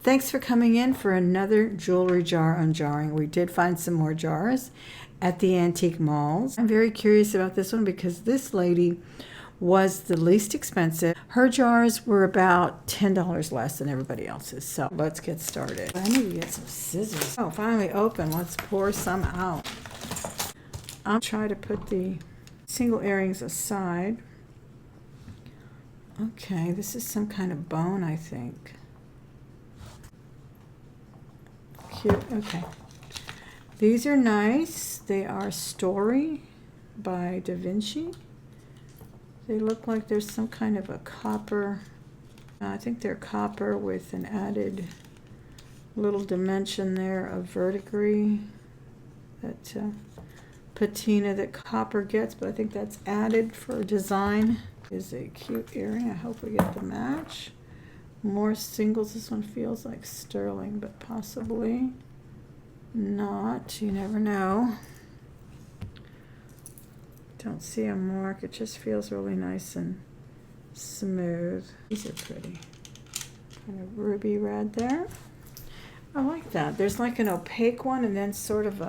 Thanks for coming in for another jewelry jar unjarring. We did find some more jars at the antique malls. I'm very curious about this one because this lady was the least expensive. Her jars were about $10 less than everybody else's. So let's get started. I need to get some scissors. Oh, finally open. Let's pour some out. I'll try to put the single earrings aside. Okay, this is some kind of bone, I think. Cute. Okay. These are nice. They are Story by Da Vinci. They look like there's some kind of a copper. I think they're copper with an added little dimension there of verdigris. That patina that copper gets, but I think that's added for design. Is a cute earring. I hope we get the match. More singles. This one feels like sterling, but possibly not. You never know. Don't see a mark. It just feels really nice and smooth. These are pretty. Kind of ruby red there. I like that. There's like an opaque one and then sort of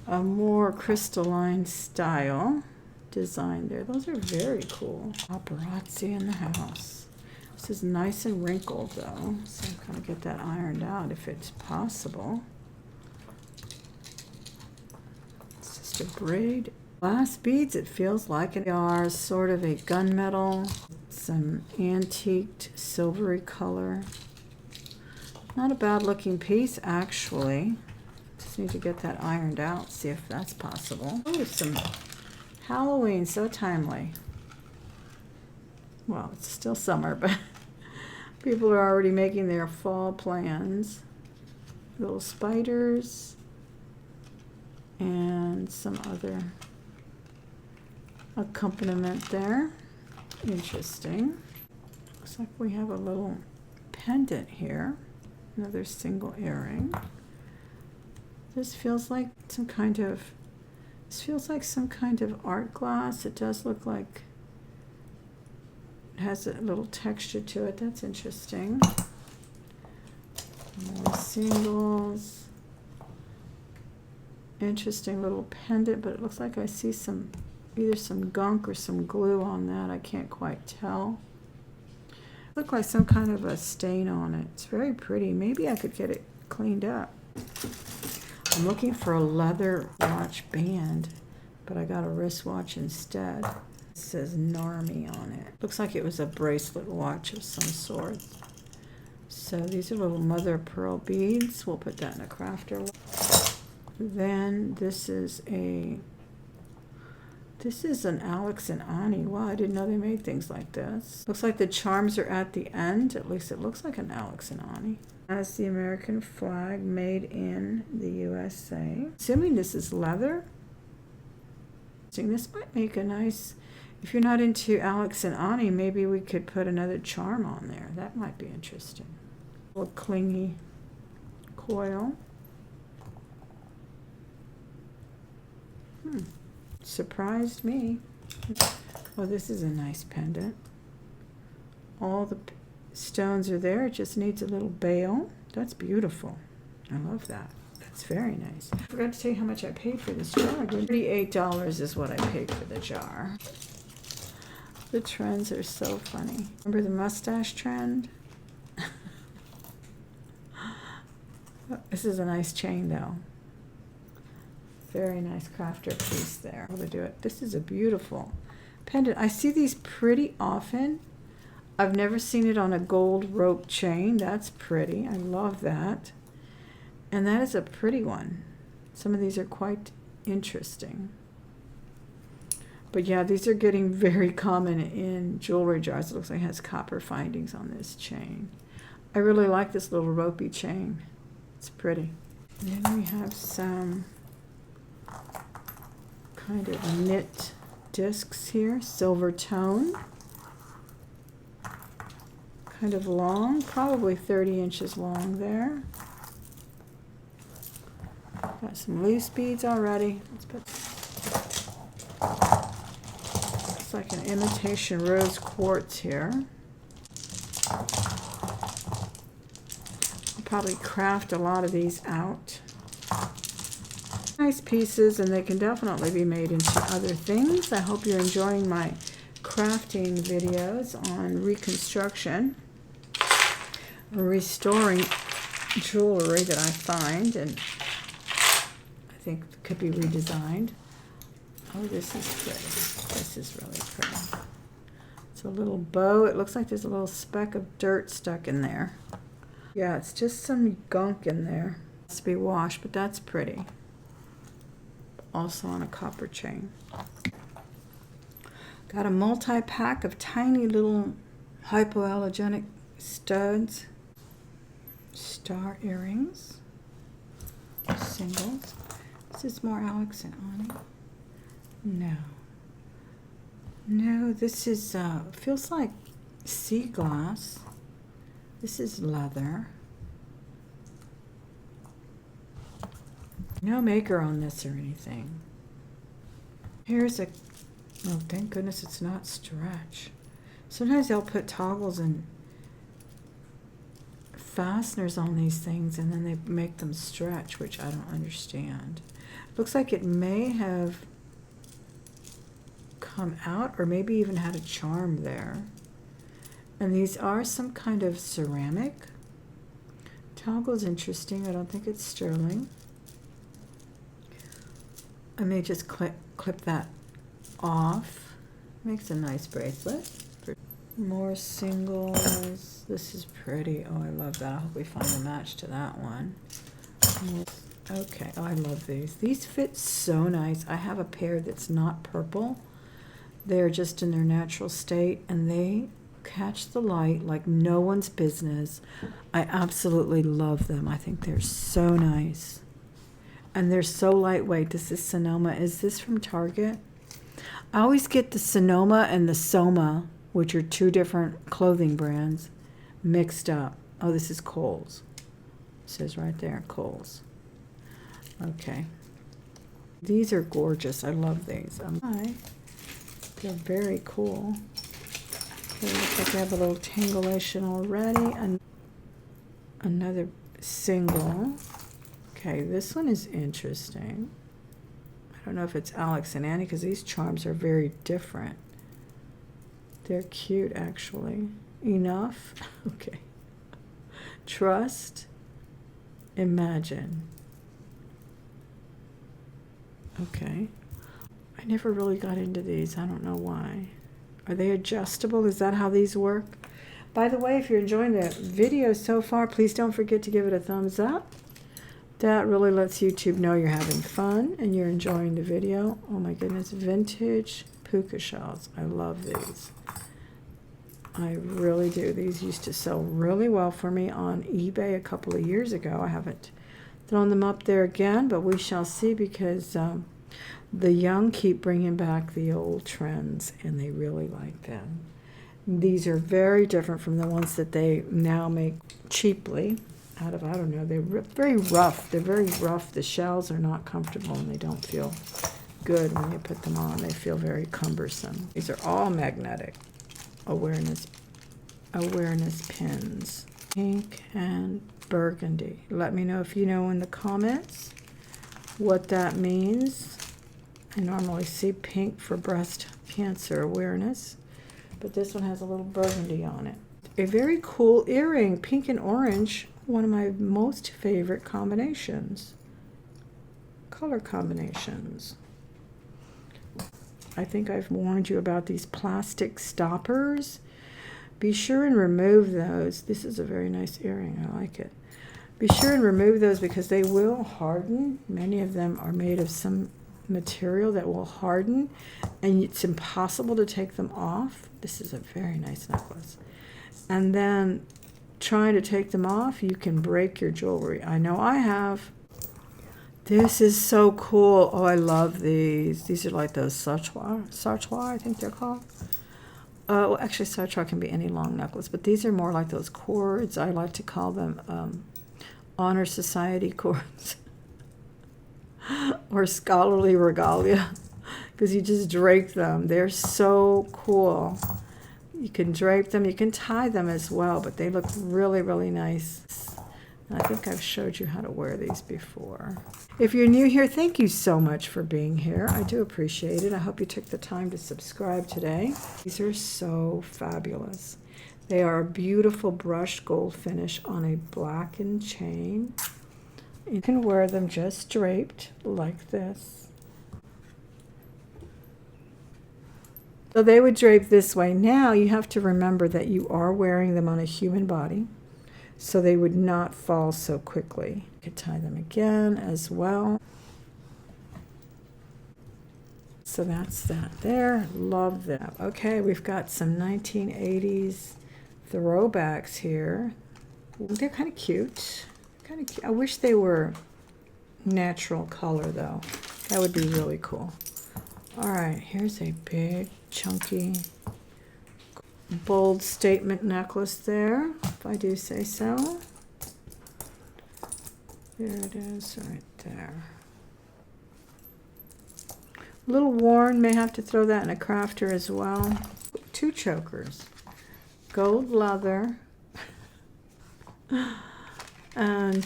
a more crystalline style design there. Those are very cool. Paparazzi in the house. This is nice and wrinkled though, so I'm going to get that ironed out if it's possible. It's just a braid. Glass beads, it feels like it are sort of a gunmetal, some antiqued silvery color. Not a bad looking piece actually. Just need to get that ironed out, see if that's possible. Oh, some Halloween, so timely. Well, it's still summer, but people are already making their fall plans. Little spiders and some other accompaniment there. Interesting. Looks like we have a little pendant here. Another single earring. This feels like some kind of art glass. It does look like it has a little texture to it. That's interesting. More singles. Interesting little pendant, but it looks like I see either some gunk or some glue on that. I can't quite tell. Look like some kind of a stain on it. It's very pretty. Maybe I could get it cleaned up. I'm looking for a leather watch band, but I got a wristwatch instead. It says Narmi on it. Looks like it was a bracelet watch of some sort. So these are little mother of pearl beads. We'll put that in a crafter. Then this is an Alex and Ani. Wow, I didn't know they made things like this. Looks like the charms are at the end. At least it looks like an Alex and Ani. Has the American flag, made in the USA. Assuming this is leather. This might make a nice, if you're not into Alex and Ani, maybe we could put another charm on there. That might be interesting. A little clingy coil. Surprised me. Oh, this is a nice pendant. All the stones are there. It just needs a little bail. That's beautiful. I love that. That's very nice. I forgot to tell you how much I paid for this jar. $38 is what I paid for the jar. The trends are so funny. Remember the mustache trend? This is a nice chain though. Very nice crafter piece there. How to do it. This is a beautiful pendant. I see these pretty often. I've never seen it on a gold rope chain. That's pretty. I love that. And that is a pretty one. Some of these are quite interesting. But yeah, these are getting very common in jewelry jars. It looks like it has copper findings on this chain. I really like this little ropey chain. It's pretty. And then we have some kind of knit discs here, silver tone. Kind of long, probably 30 inches long there. Got some loose beads already. Let's put, it's like an imitation rose quartz here. probably craft a lot of these out. Nice pieces, and they can definitely be made into other things. I hope you're enjoying my crafting videos on reconstruction, restoring jewelry that I find and I think could be redesigned. Oh, this is pretty. This is really pretty. It's a little bow. It looks like there's a little speck of dirt stuck in there. Yeah, it's just some gunk in there. It has to be washed, but that's pretty. Also on a copper chain. Got a multi-pack of tiny little hypoallergenic studs. Star earrings. Singles. Is this more Alex and Ani? No. No, this is, feels like sea glass. This is leather. No maker on this or anything. Here's a, oh, thank goodness it's not stretch. Sometimes they'll put toggles and fasteners on these things and then they make them stretch, which I don't understand. Looks like it may have come out or maybe even had a charm there. And these are some kind of ceramic. Toggle's interesting. I don't think it's sterling. I may just clip that off. Makes a nice bracelet. More singles. This is pretty. Oh, I love that. I hope we find a match to that one. Okay. Oh, I love these. These fit so nice. I have a pair that's not purple. They're just in their natural state, and they catch the light like no one's business. I absolutely love them. I think they're so nice. And they're so lightweight. This is Sonoma. Is this from Target? I always get the Sonoma and the Soma, which are two different clothing brands, mixed up. Oh, this is Kohl's. It says right there, Kohl's. Okay. These are gorgeous. I love these. Hi. They're very cool. Okay, looks like they have a little tangulation already. And another single. Okay, this one is interesting. I don't know if it's Alex and Ani because these charms are very different. They're cute, actually. Enough. Okay. Trust. Imagine. Okay. I never really got into these. I don't know why. Are they adjustable? Is that how these work? By the way, if you're enjoying the video so far, please don't forget to give it a thumbs up. That really lets YouTube know you're having fun and you're enjoying the video. Oh my goodness, vintage puka shells. I love these. I really do. These used to sell really well for me on eBay a couple of years ago. I haven't thrown them up there again, but we shall see because the young keep bringing back the old trends and they really like them. These are very different from the ones that they now make cheaply. Out of, I don't know, they're very rough. They're very rough. The shells are not comfortable and they don't feel good when you put them on. They feel very cumbersome. These are all magnetic awareness pins. Pink and burgundy. Let me know if you know in the comments what that means. I normally see pink for breast cancer awareness, but this one has a little burgundy on it. A very cool earring, pink and orange. One of my most favorite combinations. Color combinations. I think I've warned you about these plastic stoppers. Be sure and remove those. This is a very nice earring. I like it. Be sure and remove those because they will harden. Many of them are made of some material that will harden and it's impossible to take them off. This is a very nice necklace. And then trying to take them off, you can break your jewelry. I know I have. This is so cool. Oh, I love these. These are like those sartois, I think they're called. Well, actually, sartois can be any long necklace, but these are more like those cords. I like to call them honor society cords or scholarly regalia because you just drape them. They're so cool. You can drape them. You can tie them as well, but they look really, really nice. And I think I've showed you how to wear these before. If you're new here, thank you so much for being here. I do appreciate it. I hope you took the time to subscribe today. These are so fabulous. They are a beautiful brushed gold finish on a blackened chain. You can wear them just draped like this. So they would drape this way. Now you have to remember that you are wearing them on a human body, so they would not fall so quickly. You could tie them again as well. So that's that there. Love that. Okay, we've got some 1980s throwbacks here. They're kind of cute. I wish they were natural color though. That would be really cool. All right, here's a big, chunky, bold statement necklace there, if I do say so. There it is right there. A little worn, may have to throw that in a crafter as well. 2 chokers, gold leather, and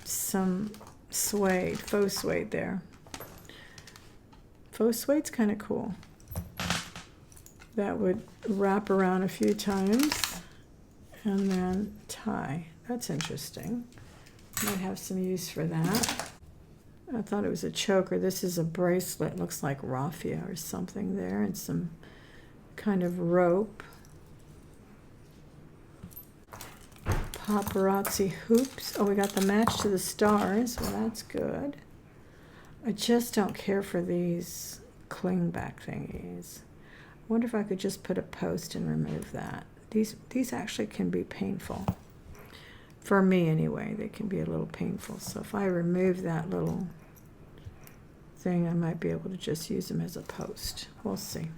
some suede, faux suede there. Faux suede's kind of cool. That would wrap around a few times and then tie. That's interesting. Might have some use for that. I thought it was a choker. This is a bracelet. Looks like raffia or something there, and some kind of rope. Paparazzi hoops. Oh, we got the match to the stars. Well, that's good. I just don't care for these cling back thingies. I wonder if I could just put a post and remove that. These actually can be painful. For me anyway, they can be a little painful. So if I remove that little thing, I might be able to just use them as a post. We'll see.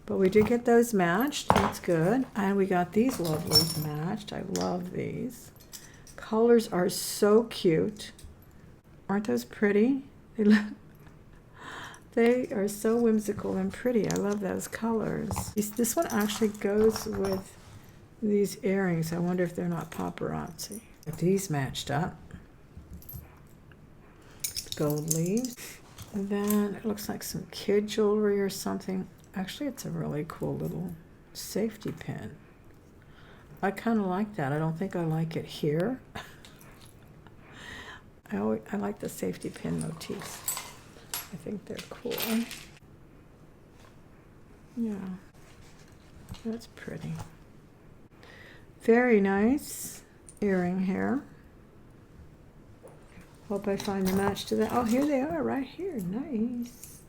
But we did get those matched. That's good. And we got these lovelies matched. I love these. Colors are so cute. Aren't those pretty? They are so whimsical and pretty. I love those colors. This one actually goes with these earrings. I wonder if they're not paparazzi. But these matched up. Gold leaves. And then it looks like some kid jewelry or something. Actually, it's a really cool little safety pin. I kind of like that. I don't think I like it here. I like the safety pin motifs. I think they're cool. Yeah, that's pretty. Very nice earring here. Hope I find the match to that. Oh, here they are right here. Nice.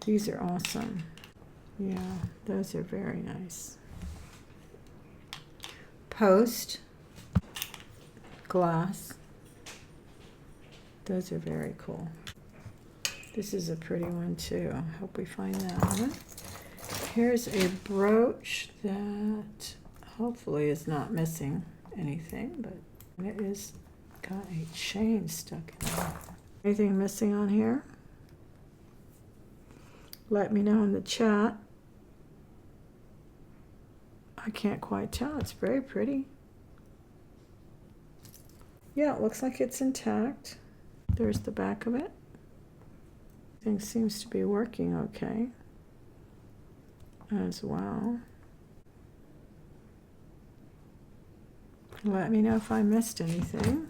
These are awesome. Yeah, those are very nice. Post. Glass. Those are very cool. This is a pretty one too. I hope we find that one. Here's a brooch that hopefully is not missing anything, but it is got a chain stuck in there. Anything missing on here? Let me know in the chat. I can't quite tell. It's very pretty. Yeah, it looks like it's intact. There's the back of it. Everything seems to be working okay as well. Let me know if I missed anything.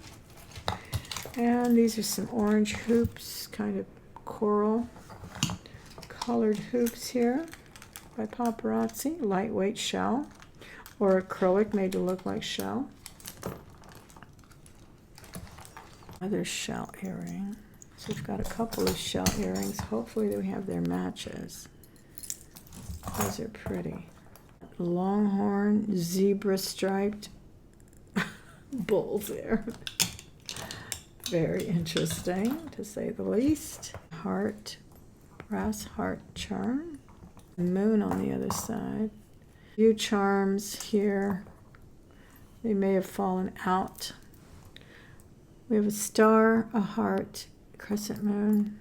And these are some orange hoops, kind of coral colored hoops here by Paparazzi. Lightweight shell or acrylic made to look like shell. Another shell earring. So we've got a couple of shell earrings. Hopefully we have their matches. Those are pretty. Longhorn zebra striped bull there. Very interesting, to say the least. Heart, brass heart charm. Moon on the other side. A few charms here. They may have fallen out. We have a star, a heart, crescent moon.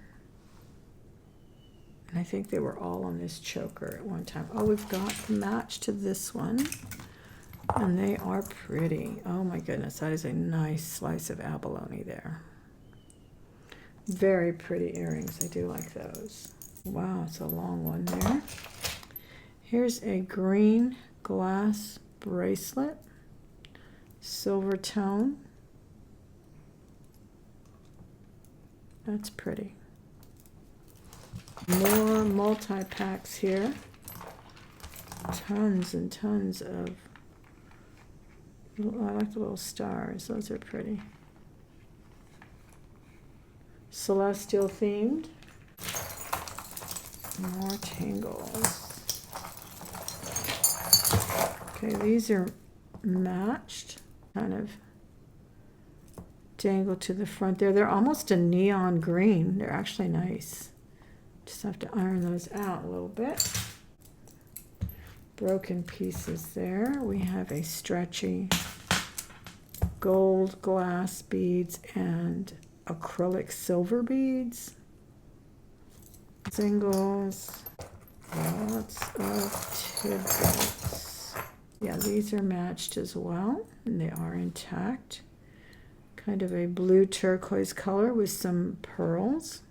And I think they were all on this choker at one time. Oh, we've got the match to this one. And they are pretty. Oh my goodness, that is a nice slice of abalone there. Very pretty earrings. I do like those. Wow, it's a long one there. Here's a green glass bracelet, silver tone. That's pretty. More multi-packs here. Tons and tons of, I like the little stars. Those are pretty. Celestial themed. More tangles. Okay, these are matched. Kind of dangle to the front there. They're almost a neon green. They're actually nice. Just have to iron those out a little bit. Broken pieces there. We have a stretchy gold glass beads and acrylic silver beads. Singles. Lots of tidbits. Yeah, these are matched as well, and they are intact. Kind of a blue turquoise color with some pearls.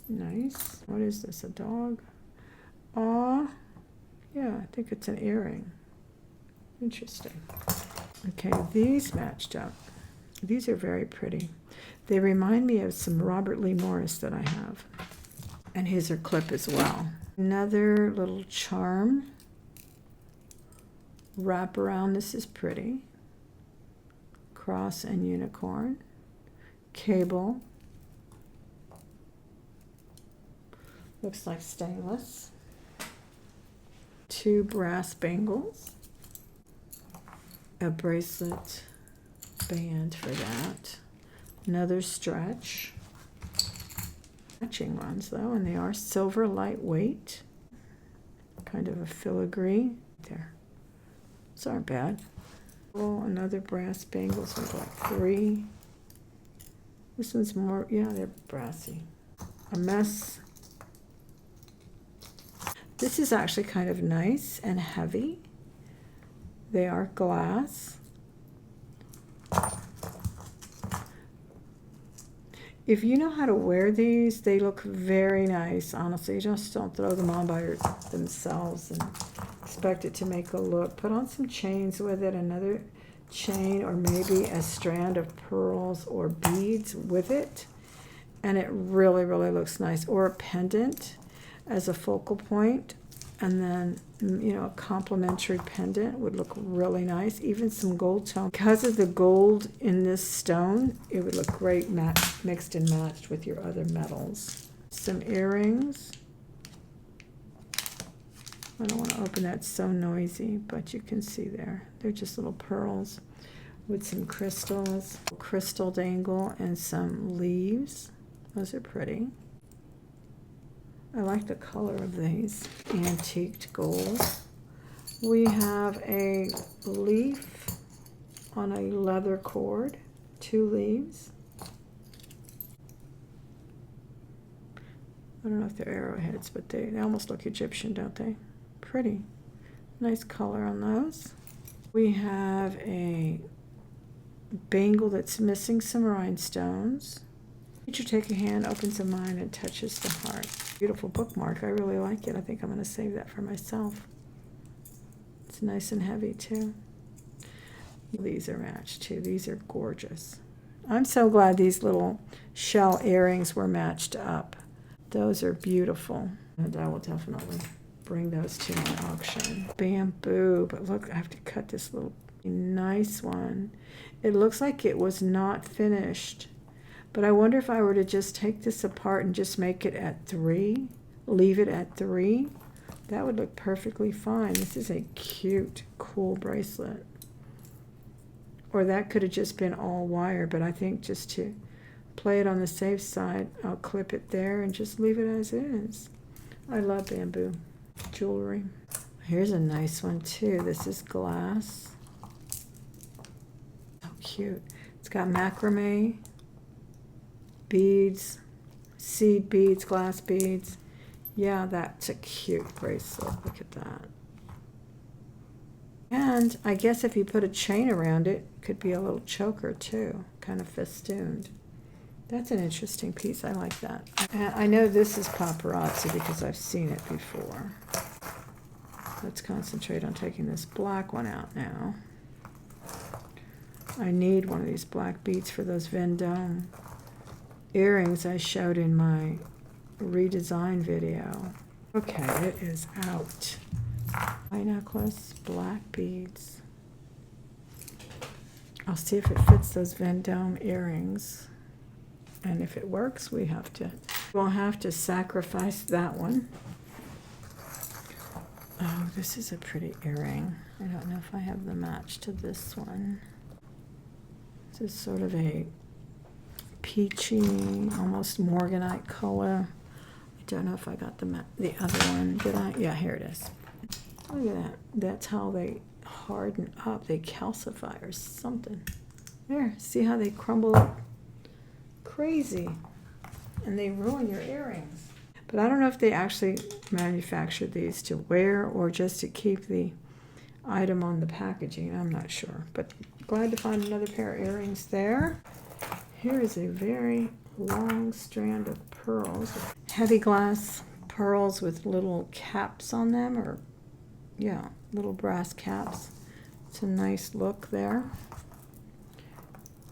Nice. What is this, a dog? Aw, yeah, I think it's an earring. Interesting. Okay, these matched up. These are very pretty. They remind me of some Robert Lee Morris that I have. And his are clip as well. Another little charm. Wrap around, this is pretty. Cross and unicorn. Cable. Looks like stainless. 2 brass bangles. A bracelet band for that. Another stretch. Matching ones though, and they are silver lightweight. Kind of a filigree there. Those aren't bad. Oh, another brass bangles with like 3. This one's more, yeah, they're brassy. A mess. This is actually kind of nice and heavy. They are glass. If you know how to wear these, they look very nice, honestly. Just don't throw them on by themselves and expect it to make a look. Put on some chains with it, another chain or maybe a strand of pearls or beads with it, and it really, really looks nice. Or a pendant as a focal point, and then, you know, a complementary pendant would look really nice. Even some gold tone. Because of the gold in this stone, it would look great mixed and matched with your other metals. Some earrings. I don't want to open that, it's so noisy, but you can see there. They're just little pearls with some crystals, crystal dangle, and some leaves. Those are pretty. I like the color of these. Antiqued gold. We have a leaf on a leather cord, 2 leaves. I don't know if they're arrowheads, but they almost look Egyptian, don't they? Pretty. Nice color on those. We have a bangle that's missing some rhinestones. Teacher, take a hand, opens a mind, and touches the heart. Beautiful bookmark. I really like it. I think I'm going to save that for myself. It's nice and heavy too. These are matched too. These are gorgeous. I'm so glad these little shell earrings were matched up. Those are beautiful. And I will definitely bring those to my auction. Bamboo, but look, I have to cut this little nice one. It looks like it was not finished. But I wonder if I were to just take this apart and just make it at 3, leave it at 3, that would look perfectly fine. This is a cute, cool bracelet. Or that could have just been all wire, but I think just to play it on the safe side, I'll clip it there and just leave it as is. I love bamboo jewelry. Here's a nice one too. This is glass. So cute. It's got macrame, beads, seed beads, glass beads. Yeah, that's a cute bracelet. Look at that. And I guess if you put a chain around it, it could be a little choker too, kind of festooned. That's an interesting piece. I like that. And I know this is paparazzi because I've seen it before. Let's concentrate on taking this black one out now. I need one of these black beads for those Vendome earrings I showed in my redesign video. Okay, it is out. Eye necklace, black beads. I'll see if it fits those Vendome earrings. And if it works, we'll have to sacrifice that one. Oh, this is a pretty earring. I don't know if I have the match to this one. This is sort of a peachy, almost morganite color. I don't know if I got the other one. Did I? Yeah, here it is. Look at that. That's how they harden up. They calcify or something. There, see how they crumble up? Crazy. And they ruin your earrings. But I don't know if they actually manufactured these to wear or just to keep the item on the packaging. I'm not sure. But glad to find another pair of earrings there. Here is a very long strand of pearls. Heavy glass pearls with little caps on them, or yeah, little brass caps. It's a nice look there.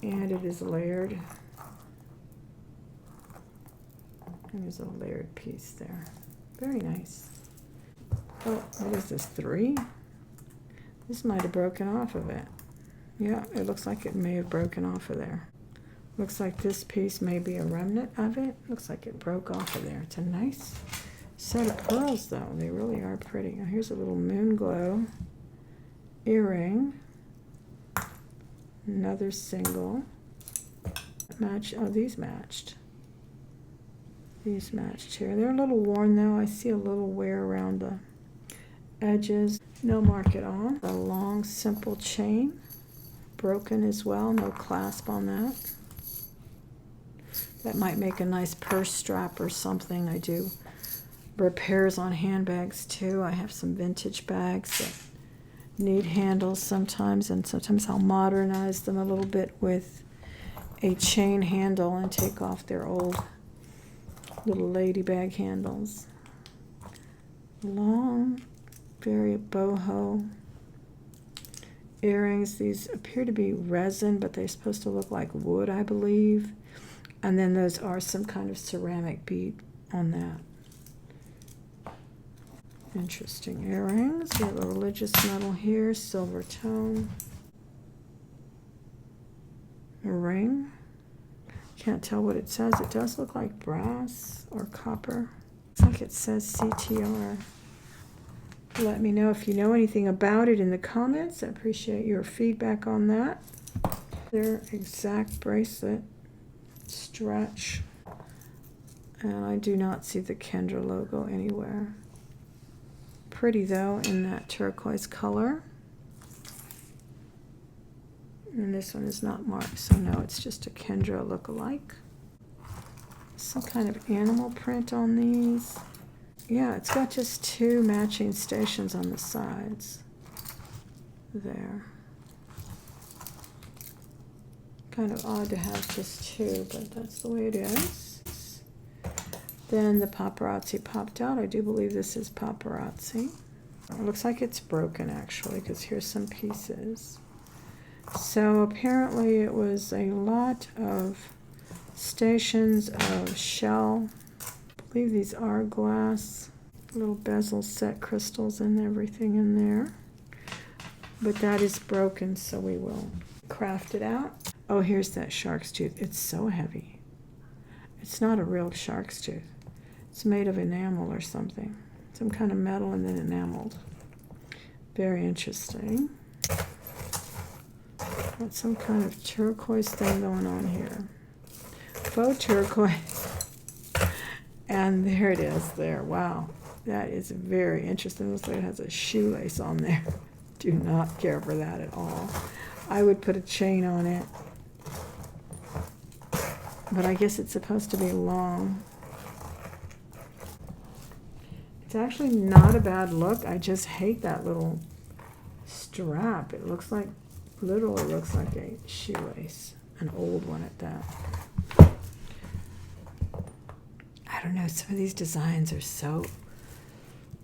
And it is layered. And there's a layered piece there. Very nice. Oh, what is this, 3? This might have broken off of it. Yeah, it looks like it may have broken off of there. Looks like this piece may be a remnant of it. Looks like it broke off of there. It's a nice set of pearls, though. They really are pretty. Now, here's a little moon glow earring. Another single. Match. Oh, these matched. These matched here. They're a little worn, though. I see a little wear around the edges. No mark at all. A long, simple chain. Broken as well. No clasp on that. That might make a nice purse strap or something. I do repairs on handbags too. I have some vintage bags that need handles sometimes, and sometimes I'll modernize them a little bit with a chain handle and take off their old little lady bag handles. Long, very boho earrings. These appear to be resin, but they're supposed to look like wood, I believe. And then those are some kind of ceramic bead on that. Interesting earrings. We have a religious metal here, silver tone. A ring. Can't tell what it says. It does look like brass or copper. Looks like it says CTR. Let me know if you know anything about it in the comments. I appreciate your feedback on that. Their exact bracelet. Stretch. And I do not see the Kendra logo anywhere. Pretty though in that turquoise color. And this one is not marked, so no, it's just a Kendra look-alike. Some kind of animal print on these. Yeah, it's got just 2 matching stations on the sides. There. Kind of odd to have just 2, but that's the way it is. Then the paparazzi popped out. I do believe this is paparazzi. It looks like it's broken actually, because here's some pieces. So apparently it was a lot of stations of shell. I believe these are glass. Little bezel set crystals and everything in there. But that is broken, so we will craft it out. Oh, here's that shark's tooth. It's so heavy. It's not a real shark's tooth. It's made of enamel or something. Some kind of metal and then enameled. Very interesting. Got some kind of turquoise thing going on here. Faux turquoise. And there it is there. Wow. That is very interesting. Looks like it has a shoelace on there. Do not care for that at all. I would put a chain on it. But I guess it's supposed to be long. It's actually not a bad look. I just hate that little strap. It looks like, literally looks like a shoelace. An old one at that. I don't know, some of these designs are so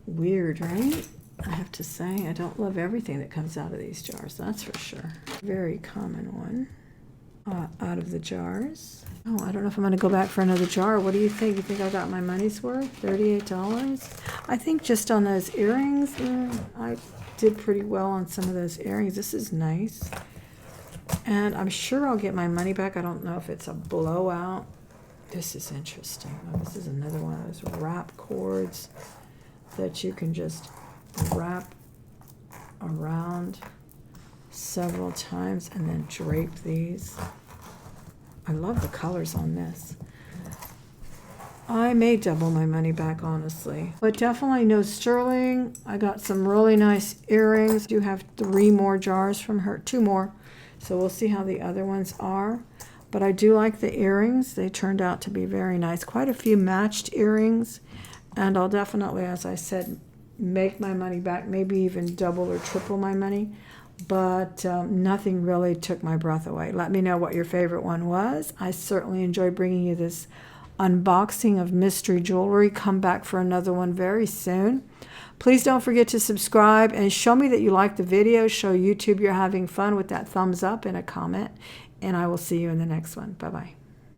weird, right? I have to say, I don't love everything that comes out of these jars, that's for sure. Very common one out of the jars. Oh, I don't know if I'm going to go back for another jar. What do you think? You think I got my money's worth? $38? I think just on those earrings, I did pretty well on some of those earrings. This is nice. And I'm sure I'll get my money back. I don't know if it's a blowout. This is interesting. Oh, this is another one of those wrap cords that you can just wrap around several times and then drape these. I love the colors on this. I may double my money back, honestly. But definitely no sterling. I got some really nice earrings. I do have 3 more jars from her, 2 more. So we'll see how the other ones are. But I do like the earrings. They turned out to be very nice. Quite a few matched earrings. And I'll definitely, as I said, make my money back. Maybe even double or triple my money. But nothing really took my breath away. Let me know what your favorite one was. I certainly enjoyed bringing you this unboxing of mystery jewelry. Come back for another one very soon. Please don't forget to subscribe and show me that you like the video. Show YouTube you're having fun with that thumbs up and a comment. And I will see you in the next one. Bye-bye.